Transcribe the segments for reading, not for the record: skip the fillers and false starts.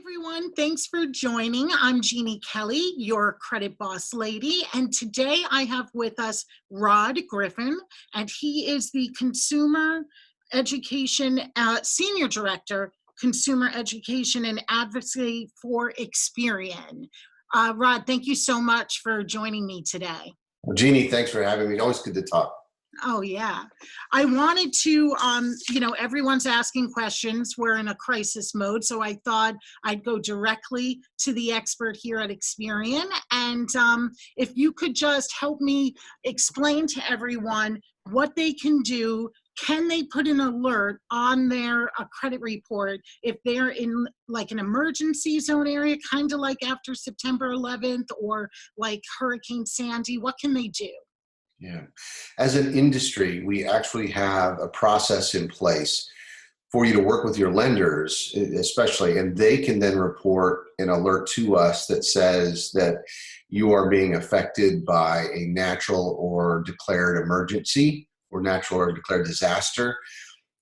Everyone, thanks for joining. I'm Jeanne Kelly, your credit boss lady, and today I have with us Rod Griffin, and he is the Consumer Education Senior Director, Consumer Education and Advocacy for Experian. Rod, thank you so much for joining me today. Well, Jeannie, thanks for having me. Always good to talk. Oh, yeah. I wanted to, everyone's asking questions. We're in a crisis mode, so I thought I'd go directly to the expert here at Experian. And if you could just help me explain to everyone what they can do. Can they put an alert on their credit report if they're in like an emergency zone area, kind of like after September 11th or like Hurricane Sandy? What can they do? Yeah. As an industry, we actually have a process in place for you to work with your lenders, especially, and they can then report an alert to us that says that you are being affected by a natural or declared emergency or natural or declared disaster.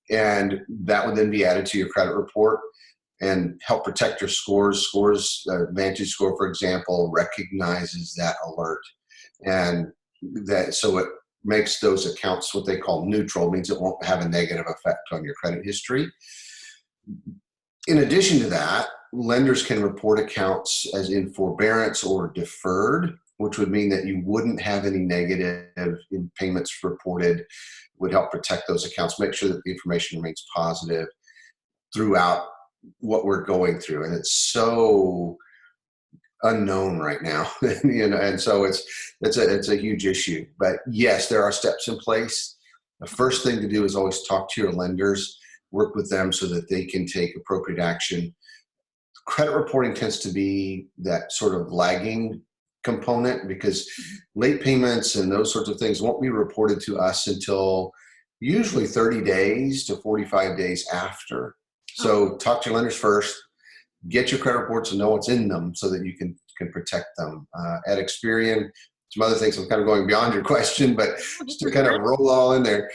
And that would then be added to your credit report and help protect your scores. Vantage Score, for example, recognizes that alert. And so it makes those accounts what they call neutral, means it won't have a negative effect on your credit history. In addition to that, lenders can report accounts as in forbearance or deferred, which would mean that you wouldn't have any negative in payments reported. Would help protect those accounts, make sure that the information remains positive throughout what we're going through. And it's so unknown right now, and so it's a huge issue. But yes, there are steps in place. The first thing to do is always talk to your lenders, work with them so that they can take appropriate action. Credit reporting tends to be that sort of lagging component because late payments and those sorts of things won't be reported to us until usually 30 days to 45 days after. So talk to your lenders first. Get your credit reports and know what's in them so that you can protect them. At Experian, some other things, I'm kind of going beyond your question, but just to kind of roll all in there.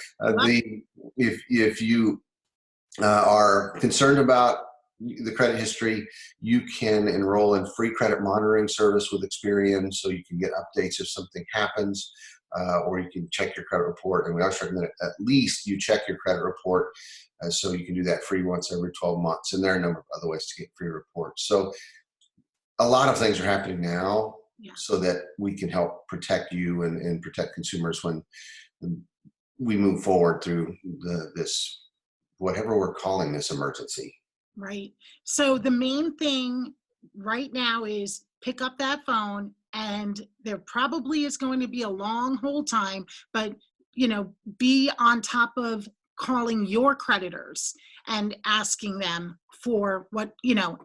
If you are concerned about the credit history, you can enroll in free credit monitoring service with Experian so you can get updates if something happens, or you can check your credit report. And we always recommend at least you check your credit report. So you can do that free once every 12 months. And there are a number of other ways to get free reports. So a lot of things are happening now so that we can help protect you and protect consumers when we move forward through this, whatever we're calling this emergency. Right. So the main thing right now is pick up that phone, and there probably is going to be a long hold time, but be on top of calling your creditors and asking them for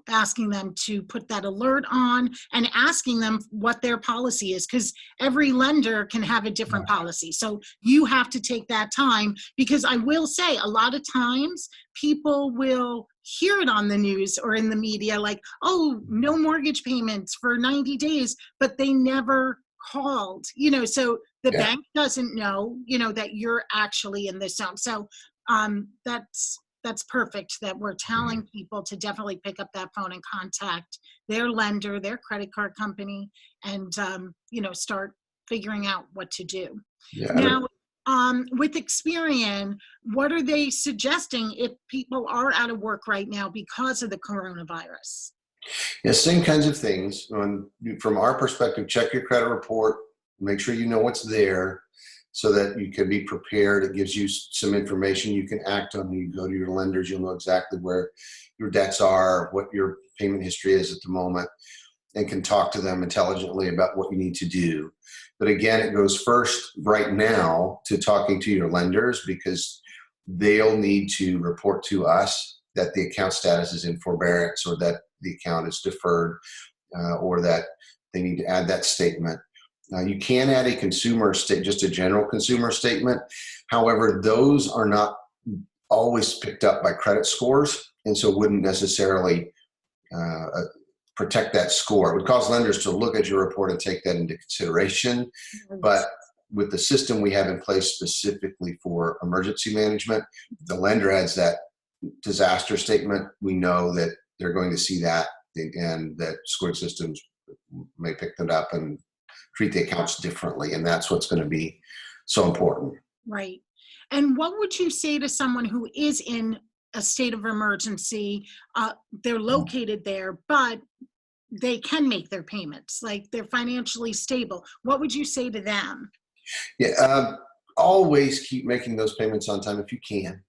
asking them to put that alert on and asking them what their policy is, because every lender can have a different policy. So you have to take that time, because I will say a lot of times people will hear it on the news or in the media like, oh, no mortgage payments for 90 days, but they never called, so the bank doesn't know, that you're actually in this zone. So that's perfect that we're telling people to definitely pick up that phone and contact their lender, their credit card company, and start figuring out what to do. Now, with Experian, what are they suggesting if people are out of work right now because of the coronavirus? Yeah, same kinds of things. From our perspective, check your credit report, make sure you know what's there so that you can be prepared. It gives you some information you can act on. You go to your lenders, you'll know exactly where your debts are, what your payment history is at the moment, and can talk to them intelligently about what you need to do. But again, it goes first right now to talking to your lenders, because they'll need to report to us that the account status is in forbearance, or that the account is deferred, or that they need to add that statement. You can add a consumer just a general consumer statement. However, those are not always picked up by credit scores, and so wouldn't necessarily protect that score. It would cause lenders to look at your report and take that into consideration. But with the system we have in place specifically for emergency management, the lender adds that disaster statement. We know that they're going to see that and that scoring systems may pick that up and treat the accounts differently. And that's what's going to be so important. Right. And what would you say to someone who is in a state of emergency? They're located there, but they can make their payments, like they're financially stable. What would you say to them? Yeah, always keep making those payments on time if you can.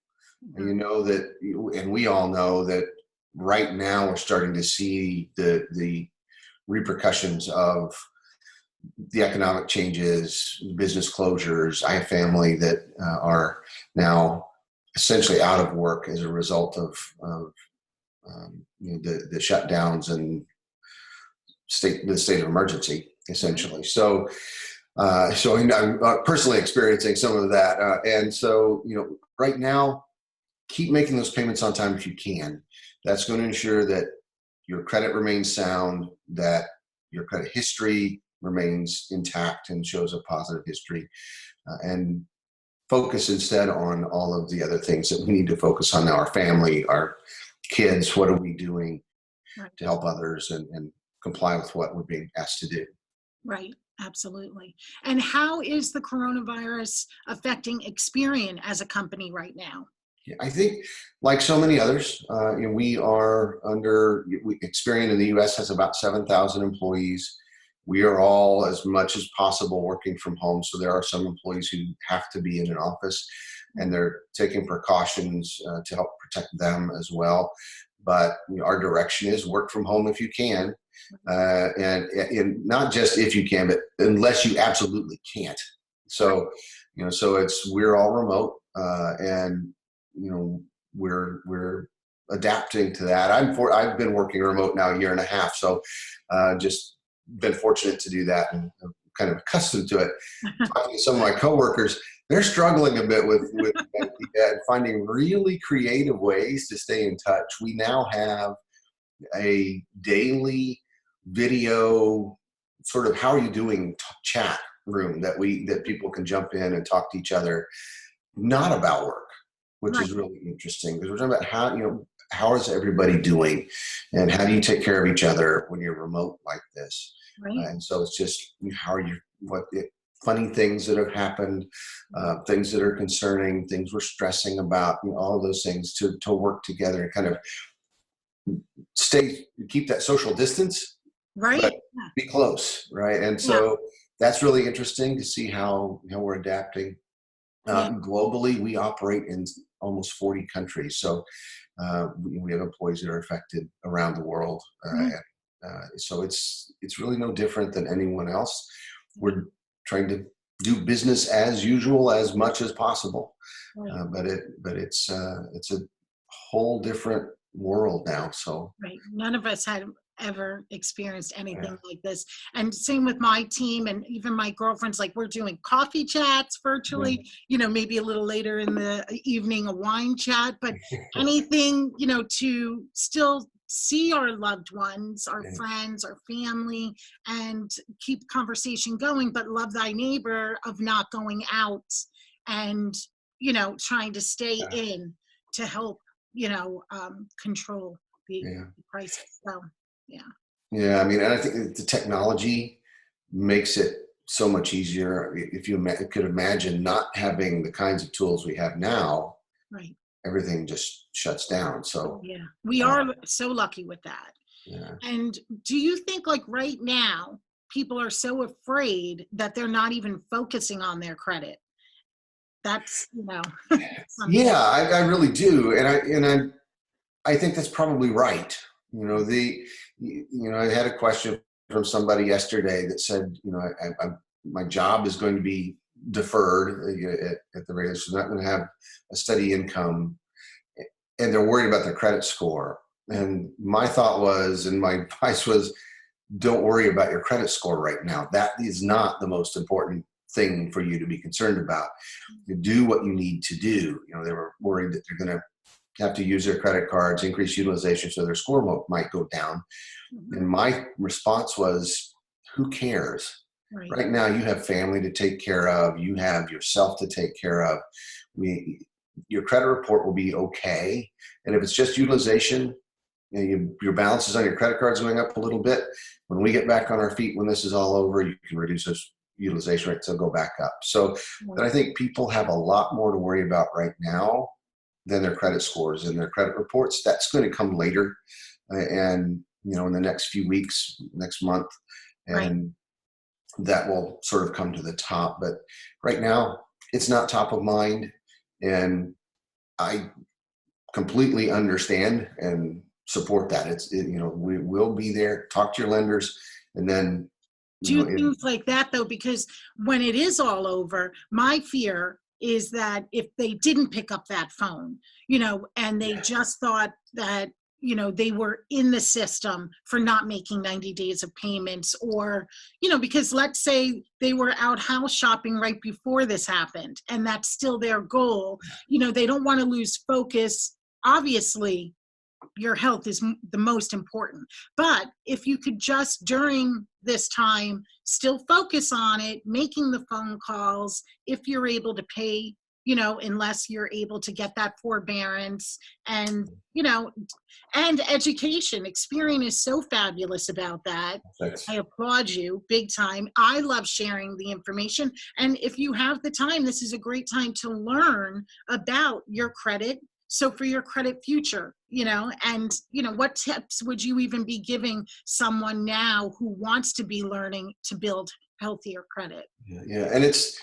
And you know that, and we all know that right now we're starting to see the repercussions of the economic changes, business closures. I have family that are now essentially out of work as a result of the shutdowns and the state of emergency, essentially. So I'm personally experiencing some of that. And so, right now, keep making those payments on time if you can. That's going to ensure that your credit remains sound, that your credit history remains intact and shows a positive history, and focus instead on all of the other things that we need to focus on now: our family, our kids. What are we doing to help others and comply with what we're being asked to do? Right. Absolutely. And how is the coronavirus affecting Experian as a company right now? Yeah, I think, like so many others, we are Experian in the U.S. has about 7,000 employees. We are all, as much as possible, working from home. So there are some employees who have to be in an office, and they're taking precautions to help protect them as well. But our direction is work from home if you can, and not just if you can, but unless you absolutely can't. So, we're all remote, and we're adapting to that. I've been working remote now a year and a half, so just been fortunate to do that, and I'm kind of accustomed to it. Talking to some of my coworkers, they're struggling a bit with finding really creative ways to stay in touch. We now have a daily video sort of how are you doing chat room that people can jump in and talk to each other, not about work, which is really interesting, because we're talking about how is everybody doing, and how do you take care of each other when you're remote like this? Right. And so it's just funny things that have happened, things that are concerning, things we're stressing about, all of those things to work together and kind of keep that social distance, Right. but be close, right? And so that's really interesting to see how we're adapting. Globally, we operate in almost 40 countries, so we have employees that are affected around the world. So it's really no different than anyone else. We're trying to do business as usual as much as possible, but it's a whole different world now. So none of us had ever experienced anything like this. And same with my team and even my girlfriends, like we're doing coffee chats virtually, maybe a little later in the evening, a wine chat, but anything, to still see our loved ones, our friends, our family, and keep conversation going, but love thy neighbor of not going out and, trying to stay in to help, control the crisis. So, I mean, and I think the technology makes it so much easier. If you could imagine not having the kinds of tools we have now, everything just shuts down. So we are so lucky with that. Yeah. And do you think, like right now, people are so afraid that they're not even focusing on their credit? That's I really do, and I think that's probably right. I had a question from somebody yesterday that said, my job is going to be deferred at the rate, so not going to have a steady income, and they're worried about their credit score. And my thought was, and my advice was, don't worry about your credit score right now. That is not the most important thing for you to be concerned about. You do what you need to do. They were worried that they're going to have to use their credit cards, increase utilization, so their score might go down. And my response was, who cares? Right now, you have family to take care of. You have yourself to take care of. Your credit report will be okay. And if it's just utilization, your balances on your credit cards going up a little bit. When we get back on our feet, when this is all over, you can reduce those utilization rates. They'll go back up. So but I think people have a lot more to worry about right now than their credit scores and their credit reports. That's going to come later, and in the next few weeks, next month, Right. and that will sort of come to the top. But right now, it's not top of mind, and I completely understand and support that. We will be there. Talk to your lenders, and then Do things like that, though, because when it is all over, my fear is that if they didn't pick up that phone, and they just thought that, they were in the system for not making 90 days of payments, or, because let's say they were out house shopping right before this happened, and that's still their goal. They don't want to lose focus. Obviously, your health is the most important. But if you could just during this time still focus on it, making the phone calls, if you're able to pay, unless you're able to get that forbearance, and, and education. Experian is so fabulous about that. Thanks. I applaud you big time. I love sharing the information. And if you have the time, this is a great time to learn about your credit. So for your credit future, and, what tips would you even be giving someone now who wants to be learning to build healthier credit? Yeah. And it's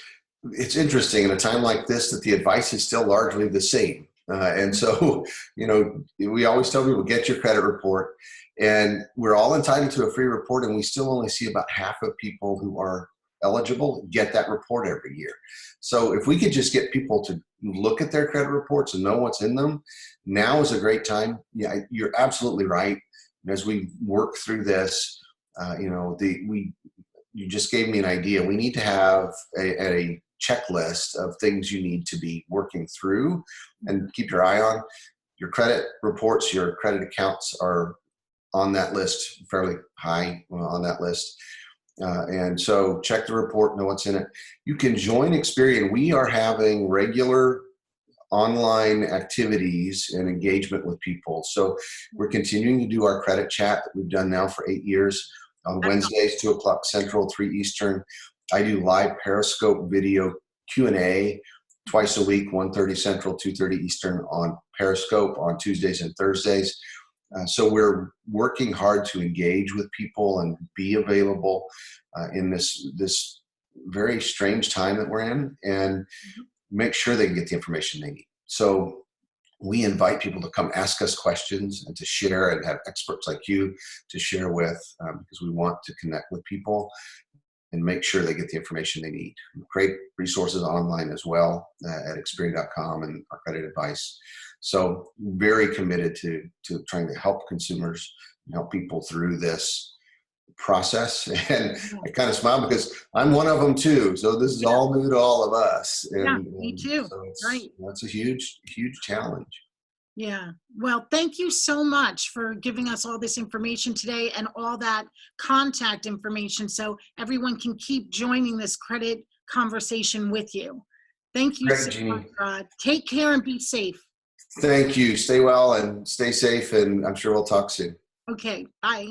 interesting in a time like this that the advice is still largely the same. And so, we always tell people, get your credit report, and we're all entitled to a free report. And we still only see about half of people who are eligible get that report every year. So if we could just get people to look at their credit reports and know what's in them, now is a great time. Yeah, you're absolutely right. As we work through this, you just gave me an idea. We need to have a checklist of things you need to be working through and keep your eye on. Your credit reports, your credit accounts are on that list, fairly high on that list. And so check the report, know what's in it. You can join Experian. We are having regular online activities and engagement with people. So we're continuing to do our credit chat that we've done now for 8 years on Wednesdays, 2:00 Central, 3 Eastern. I do live Periscope video Q&A twice a week, 1:30 Central, 2:30 Eastern on Periscope on Tuesdays and Thursdays. So we're working hard to engage with people and be available in this very strange time that we're in, and make sure they can get the information they need. So we invite people to come ask us questions and to share, and have experts like you to share with, because we want to connect with people and make sure they get the information they need. Great resources online as well at Experian.com and our credit advice. So very committed to trying to help consumers and help people through this process. And I kind of smile because I'm one of them too. So this is all new to all of us. And, me too. So Right. That's a huge, huge challenge. Yeah. Well, thank you so much for giving us all this information today and all that contact information so everyone can keep joining this credit conversation with you. Thank you Great, so Jeanne. much, Rod. Take care and be safe. Thank you. Stay well and stay safe. And I'm sure we'll talk soon. Okay. Bye.